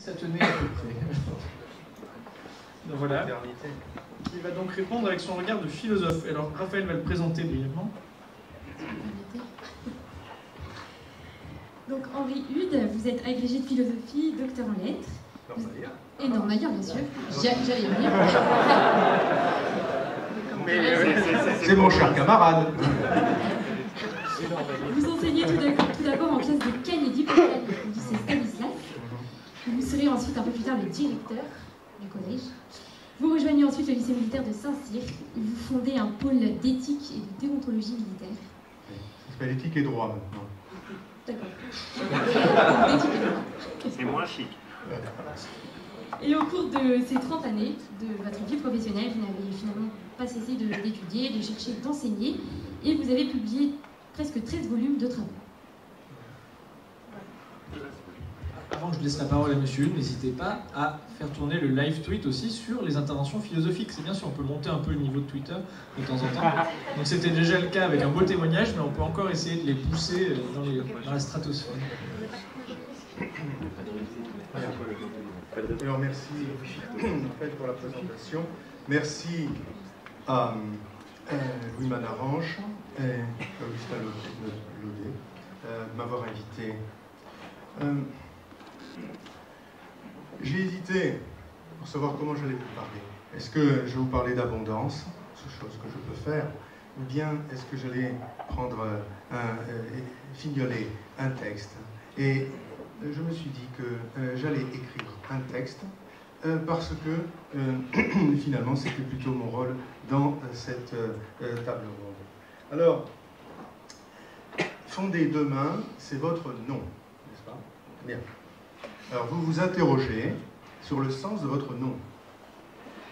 Ça tenait à peu près. Donc voilà. Il va donc répondre avec son regard de philosophe. Alors Raphaël va le présenter brièvement. Donc Henri Hude, vous êtes agrégé de philosophie, docteur en lettres. Et normalien, bien sûr. J'allais venir. C'est mon cher camarade. Vous enseignez tout d'abord en classe de Kennedy pour du lycée Stanislas. Vous serez ensuite un peu plus tard le directeur du collège. Vous rejoignez ensuite le lycée militaire de Saint-Cyr. Vous fondez un pôle d'éthique et de déontologie militaire. Ça s'appelle éthique et droit maintenant. D'accord. C'est moins chic. Et au cours de ces 30 années de votre vie professionnelle, vous n'avez finalement pas cessé d'étudier, de chercher, d'enseigner, et vous avez publié presque 13 volumes de travaux. Avant que je laisse la parole à monsieur, n'hésitez pas à faire tourner le live tweet aussi sur les interventions philosophiques. C'est bien sûr, on peut monter un peu le niveau de Twitter de temps en temps. Donc c'était déjà le cas avec un beau témoignage, mais on peut encore essayer de les pousser dans la stratosphère. Alors merci en fait, pour la présentation. Merci à Louis Manarange et Augustin Laudet de m'avoir invité. J'ai hésité pour savoir comment j'allais vous parler. Est-ce que je vais vous parler d'abondance, chose que je peux faire, ou bien est-ce que j'allais prendre fignoler un texte. Et je me suis dit que j'allais écrire un texte parce que finalement c'était plutôt mon rôle dans cette table ronde. Alors, fonder demain, c'est votre nom, n'est-ce pas? Bien. Alors vous vous interrogez sur le sens de votre nom.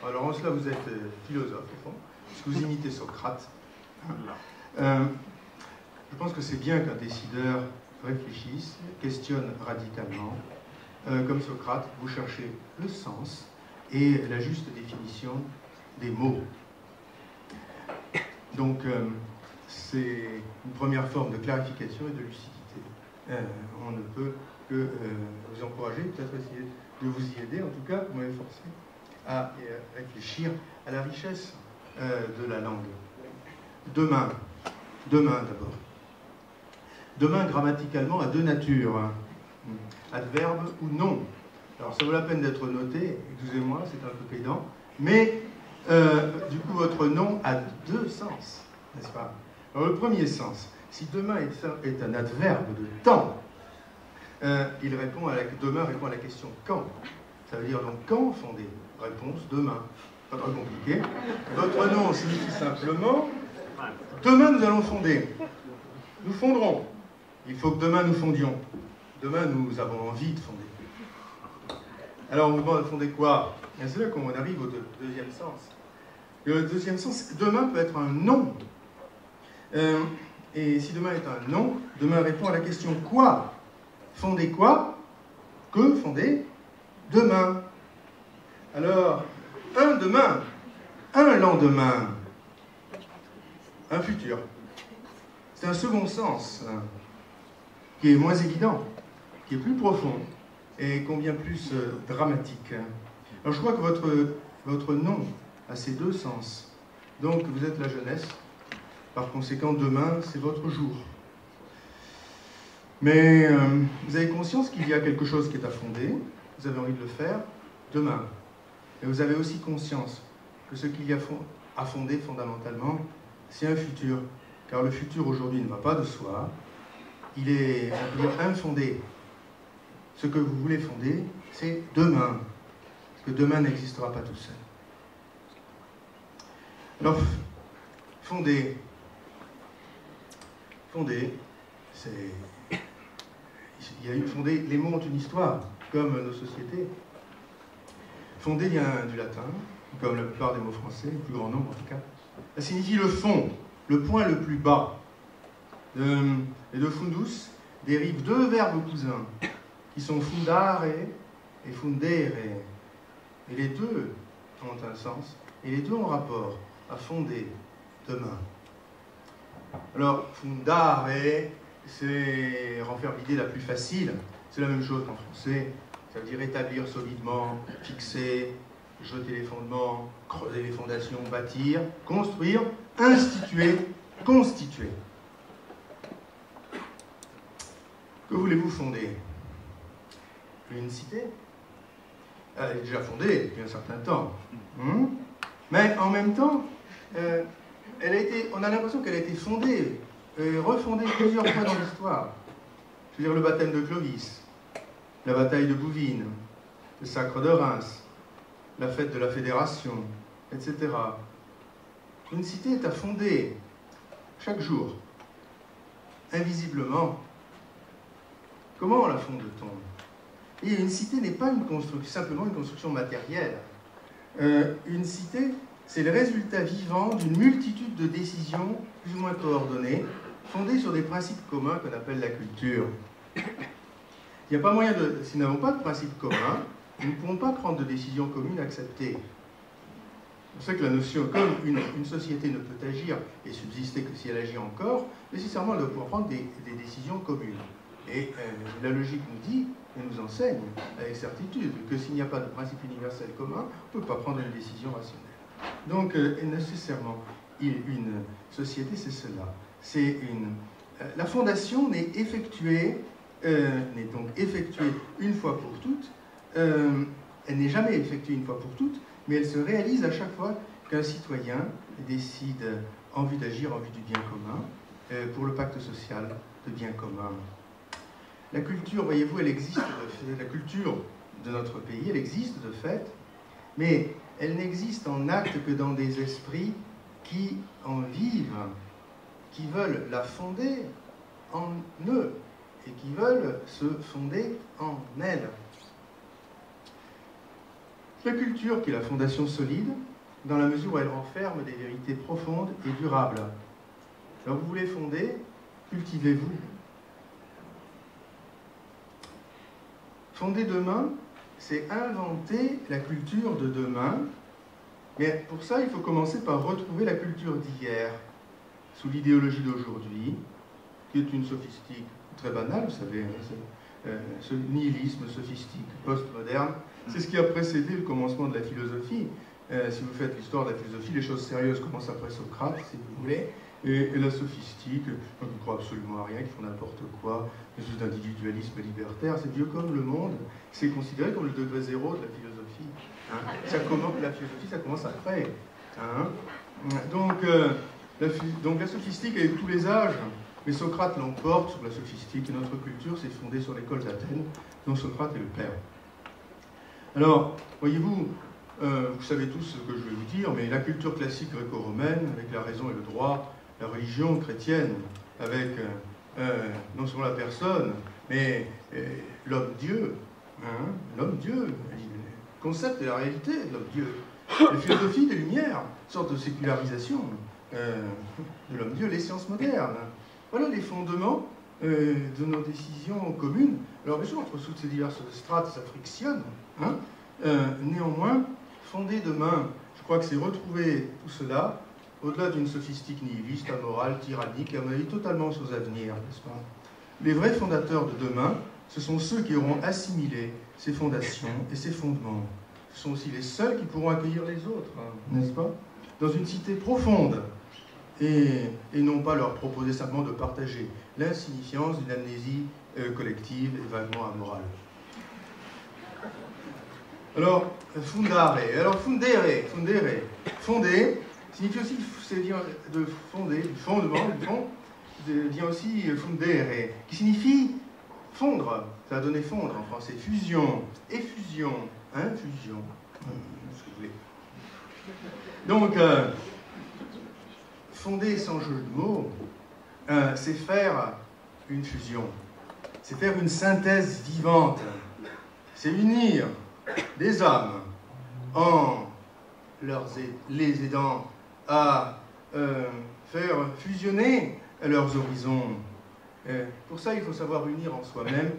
Alors en cela vous êtes philosophe au fond, parce que vous imitez Socrate. Je pense que c'est bien qu'un décideur réfléchisse, questionne radicalement. Comme Socrate, vous cherchez le sens et la juste définition des mots. Donc c'est une première forme de clarification et de lucidité. On ne peut que vous encourager, peut-être essayer de vous y aider, en tout cas, vous m'avez forcé à réfléchir à la richesse de la langue. Demain d'abord. Demain, grammaticalement, a deux natures, hein. Adverbe ou nom. Alors ça vaut la peine d'être noté, excusez-moi, c'est un peu pédant, mais du coup, votre nom a deux sens, n'est-ce pas? Alors le premier sens, si demain est un adverbe de temps, demain répond à la question quand. Ça veut dire donc quand fonder? Réponse demain. Pas très compliqué. Votre nom signifie simplement demain nous allons fonder. Nous fonderons. Il faut que demain nous fondions. Demain nous avons envie de fonder. Alors on vous demande de fonder quoi? C'est là qu'on arrive au deuxième sens. Le deuxième sens, demain peut être un nom. Et si demain est un nom, demain répond à la question quoi? Fonder quoi? Que fonder demain? Alors, un demain, un lendemain, un futur. C'est un second sens qui est moins évident, qui est plus profond et combien plus dramatique. Alors je crois que votre nom a ces deux sens. Donc vous êtes la jeunesse, par conséquent demain c'est votre jour. Mais vous avez conscience qu'il y a quelque chose qui est à fonder, vous avez envie de le faire demain. Et vous avez aussi conscience que ce qu'il y a à fonder fondamentalement, c'est un futur. Car le futur aujourd'hui ne va pas de soi, il est, on peut dire, infondé. Ce que vous voulez fonder, c'est demain. Parce que demain n'existera pas tout seul. Alors, fonder, c'est... Fonder, les mots ont une histoire, comme nos sociétés. Fonder vient du latin, comme la plupart des mots français, le plus grand nombre en tout cas. Ça signifie le fond, le point le plus bas. Et de fundus dérivent deux verbes cousins, qui sont fundare et fundere. Et les deux ont un sens, et les deux ont rapport à fonder demain. Alors, fundare, c'est renferme l'idée la plus facile. C'est la même chose qu'en français. Ça veut dire établir solidement, fixer, jeter les fondements, creuser les fondations, bâtir, construire, instituer, constituer. Que voulez-vous fonder? Une cité? Elle est déjà fondée depuis un certain temps. Mais en même temps, on a l'impression qu'elle a été fondée, refondée plusieurs fois dans l'histoire. Je veux dire le baptême de Clovis, la bataille de Bouvines, le sacre de Reims, la fête de la Fédération, etc. Une cité est à fonder chaque jour, invisiblement. Comment la fonde-t-on? Et une cité n'est pas simplement une construction matérielle. Une cité, c'est le résultat vivant d'une multitude de décisions plus ou moins coordonnées, fondées sur des principes communs qu'on appelle la culture. Il n'y a pas moyen de... Si nous n'avons pas de principes communs, nous ne pourrons pas prendre de décisions communes acceptées. C'est pour ça que la notion, comme une société ne peut agir et subsister que si elle agit encore, nécessairement elle doit pouvoir prendre des décisions communes. Et la logique nous dit et nous enseigne avec certitude que s'il n'y a pas de principe universel commun, on ne peut pas prendre une décision rationnelle. Donc, nécessairement, une société, c'est cela. La fondation n'est donc effectuée une fois pour toutes. Elle n'est jamais effectuée une fois pour toutes, mais elle se réalise à chaque fois qu'un citoyen décide en vue d'agir en vue du bien commun, pour le pacte social de bien commun. La culture, voyez-vous, elle existe de fait. La culture de notre pays, elle existe de fait, mais elle n'existe en acte que dans des esprits qui en vivent, qui veulent la fonder en eux et qui veulent se fonder en elle. La culture qui est la fondation solide, dans la mesure où elle renferme des vérités profondes et durables. Alors vous voulez fonder, cultivez-vous. Fonder demain, c'est inventer la culture de demain, mais pour ça, il faut commencer par retrouver la culture d'hier, sous l'idéologie d'aujourd'hui, qui est une sophistique très banale, vous savez, ce nihilisme sophistique post-moderne, c'est ce qui a précédé le commencement de la philosophie. Si vous faites l'histoire de la philosophie, les choses sérieuses commencent après Socrate, si vous voulez, et la sophistique, qui ne croient absolument à rien, qui font n'importe quoi, une sorte d'individualisme libertaire, c'est vieux comme le monde, c'est considéré comme le degré zéro de la philosophie. La philosophie, ça commence après. Donc la sophistique est de tous les âges, mais Socrate l'emporte sur la sophistique, et notre culture s'est fondée sur l'école d'Athènes, dont Socrate est le père. Alors, voyez-vous, vous savez tous ce que je vais vous dire, mais la culture classique gréco-romaine, avec la raison et le droit, la religion chrétienne, avec non seulement la personne, mais l'homme-dieu, l'homme-dieu, le concept et la réalité de l'homme-dieu, la philosophie des Lumières, une sorte de sécularisation de l'homme-dieu, les sciences modernes. Voilà les fondements de nos décisions communes. Alors bien sûr, entre toutes ces diverses strates, ça frictionne. Néanmoins, fonder demain, je crois que c'est retrouver tout cela au-delà d'une sophistique nihiliste, amorale, tyrannique, à mon avis totalement sans avenir, n'est-ce pas? Les vrais fondateurs de demain, ce sont ceux qui auront assimilé ces fondations et ces fondements. Ce sont aussi les seuls qui pourront accueillir les autres, n'est-ce pas? Dans une cité profonde, et non pas leur proposer simplement de partager l'insignifiance d'une amnésie collective et vaguement amorale. Alors, fundare. Alors, fundere. Fonder signifie aussi, c'est dire de fonder, du fondement, du fond, vient aussi fundere, qui signifie fondre. Ça a donné fondre en français. Fusion, effusion, fusion, ce que vous voulez. Donc, fonder sans jeu de mots, c'est faire une fusion, c'est faire une synthèse vivante, c'est unir des âmes en les aidant à faire fusionner leurs horizons. Pour ça, il faut savoir unir en soi-même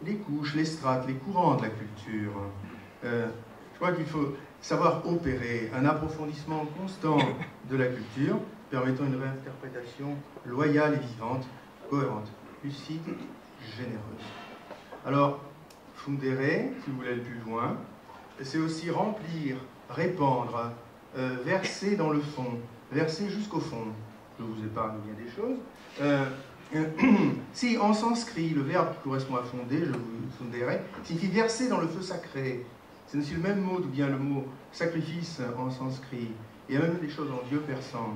les couches, les strates, les courants de la culture. Je crois qu'il faut savoir opérer un approfondissement constant de la culture, permettant une réinterprétation loyale et vivante, cohérente, lucide, généreuse. Alors, fundere, si vous voulez aller plus loin, c'est aussi remplir, répandre, verser dans le fond, verser jusqu'au fond. Je vous épargne bien des choses. Si en sanskrit, le verbe qui correspond à fonder, je vous fundere, signifie verser dans le feu sacré. C'est aussi le même mot, d'où vient le mot sacrifice en sanskrit. Il y a même des choses en dieu persan.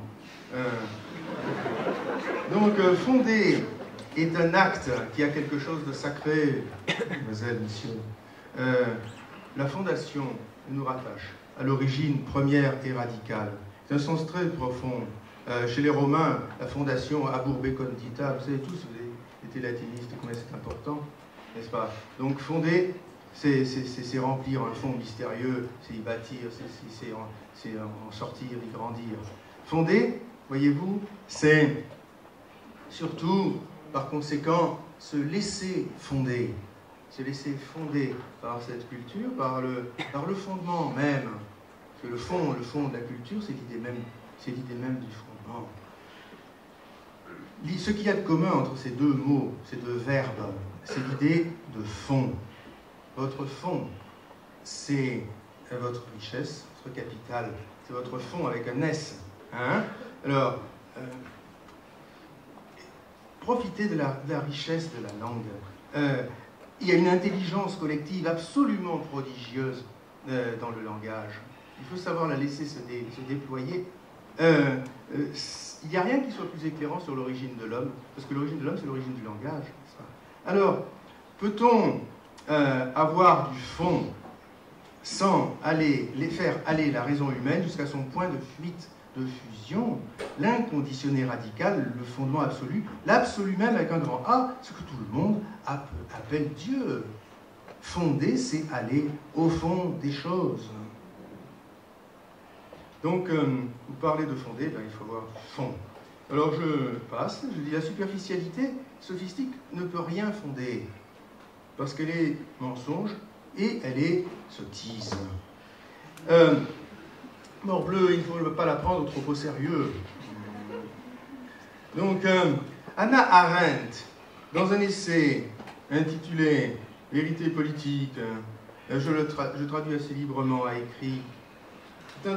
Donc, fonder est un acte qui a quelque chose de sacré, mademoiselle, monsieur. La fondation nous rattache à l'origine première et radicale. C'est un sens très profond. Chez les Romains, la fondation Aburbe Condita, vous savez tous, vous étiez latinistes, combien c'est important, n'est-ce pas? Donc fonder, c'est remplir un fond mystérieux, c'est y bâtir, c'est en sortir, y grandir. Fonder, voyez-vous, c'est surtout, par conséquent, se laisser fonder. Se laisser fonder par cette culture, par le fondement même. Parce que le fond de la culture, c'est l'idée même du fondement. Ce qu'il y a de commun entre ces deux mots, ces deux verbes, c'est l'idée de fond. Votre fond, c'est votre richesse, votre capital, c'est votre fond avec un S. Hein? Alors, profitez de la richesse de la langue. Il y a une intelligence collective absolument prodigieuse dans le langage. Il faut savoir la laisser se déployer. Il n'y a rien qui soit plus éclairant sur l'origine de l'homme, parce que l'origine de l'homme, c'est l'origine du langage. Alors, peut-on avoir du fond sans faire aller la raison humaine jusqu'à son point de fuite, de fusion, l'inconditionné radical, le fondement absolu, l'absolu même avec un grand A, ce que tout le monde appelle Dieu. Fonder, c'est aller au fond des choses. Donc, vous parlez de fonder, ben, il faut avoir du fond. Alors je passe, je dis la superficialité sophistique ne peut rien fonder, parce qu'elle est mensonge et elle est sottise. Morbleu, il ne faut pas la prendre trop au sérieux. Donc, Hannah Arendt, dans un essai intitulé « Vérité politique », je traduis assez librement, a écrit, c'est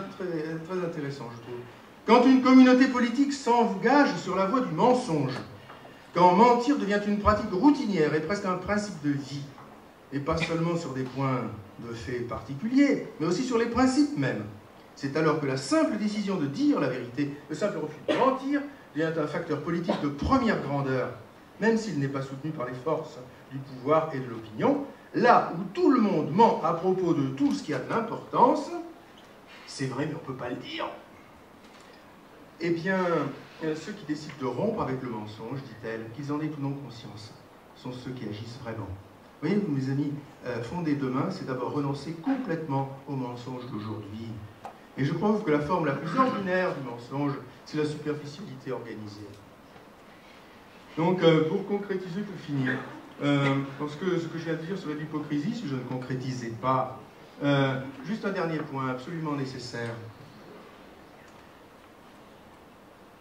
très intéressant, je trouve. Quand une communauté politique s'engage sur la voie du mensonge, quand mentir devient une pratique routinière et presque un principe de vie, et pas seulement sur des points de faits particuliers, mais aussi sur les principes même, c'est alors que la simple décision de dire la vérité, le simple refus de mentir, devient un facteur politique de première grandeur, même s'il n'est pas soutenu par les forces du pouvoir et de l'opinion. Là où tout le monde ment à propos de tout ce qui a de l'importance, c'est vrai mais on ne peut pas le dire, eh bien, ceux qui décident de rompre avec le mensonge, dit-elle, qu'ils en aient ou non conscience, sont ceux qui agissent vraiment. Vous voyez, mes amis, fonder demain, c'est d'abord renoncer complètement au mensonge d'aujourd'hui. Et je crois que la forme la plus ordinaire du mensonge, c'est la superficialité organisée. Donc, pour concrétiser, pour finir, parce que ce que je viens de dire serait de l'hypocrisie si je ne concrétisais pas. Juste un dernier point, absolument nécessaire.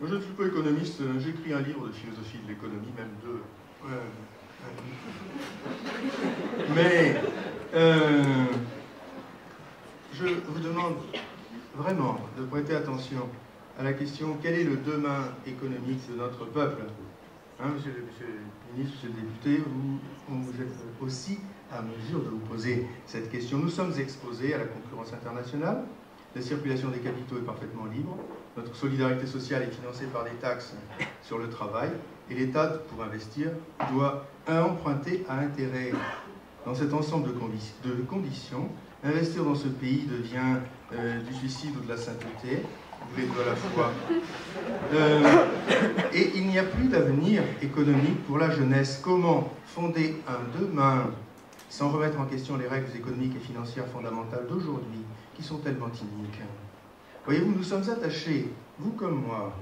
Moi, je ne suis pas économiste, j'écris un livre de philosophie de l'économie, même deux. Mais je vous demande vraiment de prêter attention à la question quel est le demain économique de notre peuple. Hein, monsieur le ministre, monsieur le député, vous êtes aussi à mesure de vous poser cette question. Nous sommes exposés à la concurrence internationale, la circulation des capitaux est parfaitement libre, notre solidarité sociale est financée par des taxes sur le travail, et l'État, pour investir, doit emprunter à intérêt. Dans cet ensemble de conditions, investir dans ce pays devient du suicide ou de la sainteté, ou les deux à la fois. Et il n'y a plus d'avenir économique pour la jeunesse. Comment fonder un demain sans remettre en question les règles économiques et financières fondamentales d'aujourd'hui, qui sont tellement iniques? Voyez-vous, nous sommes attachés, vous comme moi,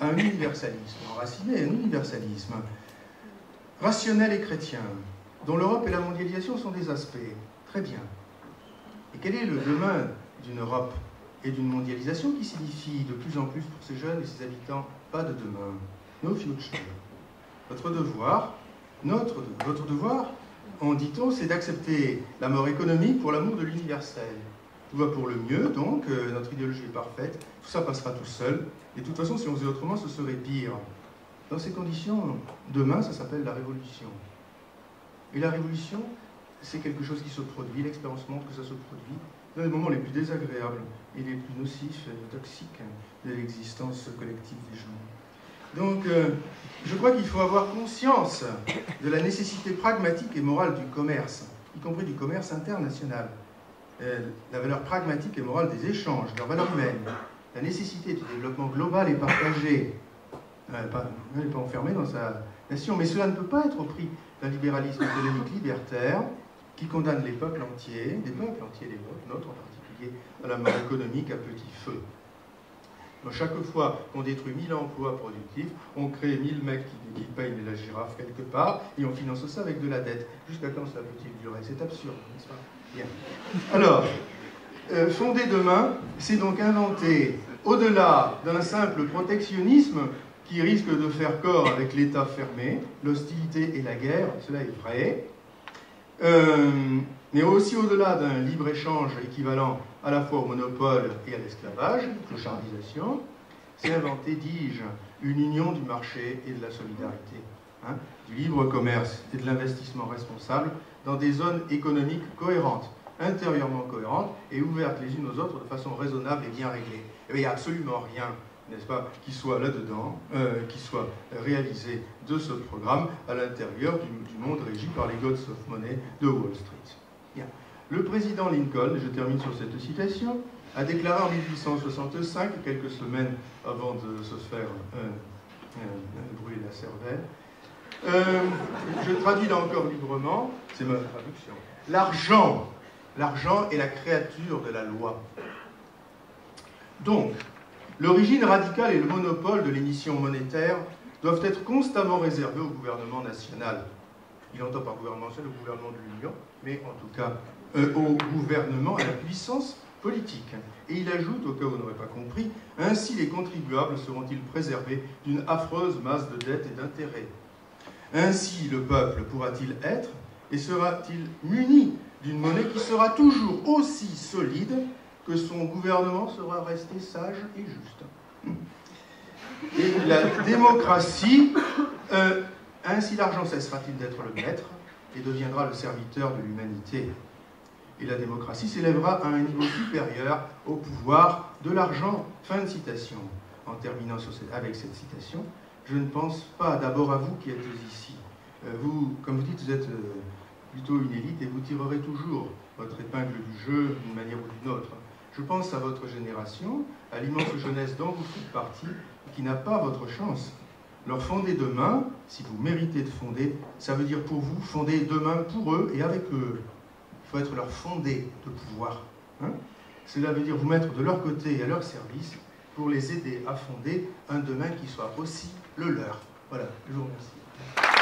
à un universalisme enraciné, un universalisme rationnel et chrétien, dont l'Europe et la mondialisation sont des aspects. Très bien. Et quel est le demain d'une Europe et d'une mondialisation qui signifie de plus en plus pour ces jeunes et ces habitants pas de demain? No future. Votre devoir, votre devoir, en dit-on, c'est d'accepter la mort économique pour l'amour de l'universel. Tout va pour le mieux, donc notre idéologie est parfaite, tout ça passera tout seul, et de toute façon, si on faisait autrement, ce serait pire. Dans ces conditions, demain, ça s'appelle la révolution. Et la révolution, c'est quelque chose qui se produit, l'expérience montre que ça se produit dans les moments les plus désagréables et les plus nocifs et toxiques de l'existence collective des gens. Donc, je crois qu'il faut avoir conscience de la nécessité pragmatique et morale du commerce, y compris du commerce international. La valeur pragmatique et morale des échanges, leur valeur humaine, la nécessité du développement global et partagé. Elle n'est pas enfermée dans sa nation, mais cela ne peut pas être au prix d'un libéralisme économique libertaire qui condamne les peuples entiers, des nôtres en particulier, à la mort économique à petit feu. Donc, chaque fois qu'on détruit 1000 emplois productifs, on crée 1000 mecs qui payent la girafe quelque part, et on finance ça avec de la dette. Jusqu'à quand cela peut-il durer? C'est absurde, n'est-ce pas? Bien. Alors, fonder demain, c'est donc inventer, au-delà d'un simple protectionnisme qui risque de faire corps avec l'État fermé, l'hostilité et la guerre, cela est vrai, mais aussi au-delà d'un libre-échange équivalent à la fois au monopole et à l'esclavage, clochardisation, c'est inventer, dis-je, une union du marché et de la solidarité, hein, du libre commerce et de l'investissement responsable dans des zones économiques cohérentes, intérieurement cohérentes et ouvertes les unes aux autres de façon raisonnable et bien réglée. Et il n'y a absolument rien, n'est-ce pas, qui soit là-dedans, qui soit réalisé de ce programme à l'intérieur du monde régi par les gods of money de Wall Street. Bien. Le président Lincoln, je termine sur cette citation, a déclaré en 1865, quelques semaines avant de se faire brûler la cervelle, je traduis là encore librement, c'est ma traduction, l'argent est la créature de la loi. Donc, l'origine radicale et le monopole de l'émission monétaire doivent être constamment réservés au gouvernement national. Il entend par gouvernement national le gouvernement de l'Union, mais en tout cas au gouvernement, à la puissance politique. Et il ajoute, au cas où vous n'aurez pas compris, ainsi les contribuables seront-ils préservés d'une affreuse masse de dettes et d'intérêts. Ainsi le peuple pourra-t-il être et sera-t-il muni d'une monnaie qui sera toujours aussi solide que son gouvernement sera resté sage et juste. Et la démocratie, ainsi l'argent cessera-t-il d'être le maître et deviendra le serviteur de l'humanité. Et la démocratie s'élèvera à un niveau supérieur au pouvoir de l'argent. Fin de citation. En terminant avec cette citation, je ne pense pas d'abord à vous qui êtes ici. Vous, comme vous dites, vous êtes plutôt une élite et vous tirerez toujours votre épingle du jeu d'une manière ou d'une autre. Je pense à votre génération, à l'immense jeunesse dont vous faites partie, qui n'a pas votre chance. Leur fonder demain, si vous méritez de fonder, ça veut dire pour vous fonder demain pour eux et avec eux. Il faut être leur fondé de pouvoir. Hein? Cela veut dire vous mettre de leur côté et à leur service pour les aider à fonder un demain qui soit aussi le leur. Voilà, je vous remercie.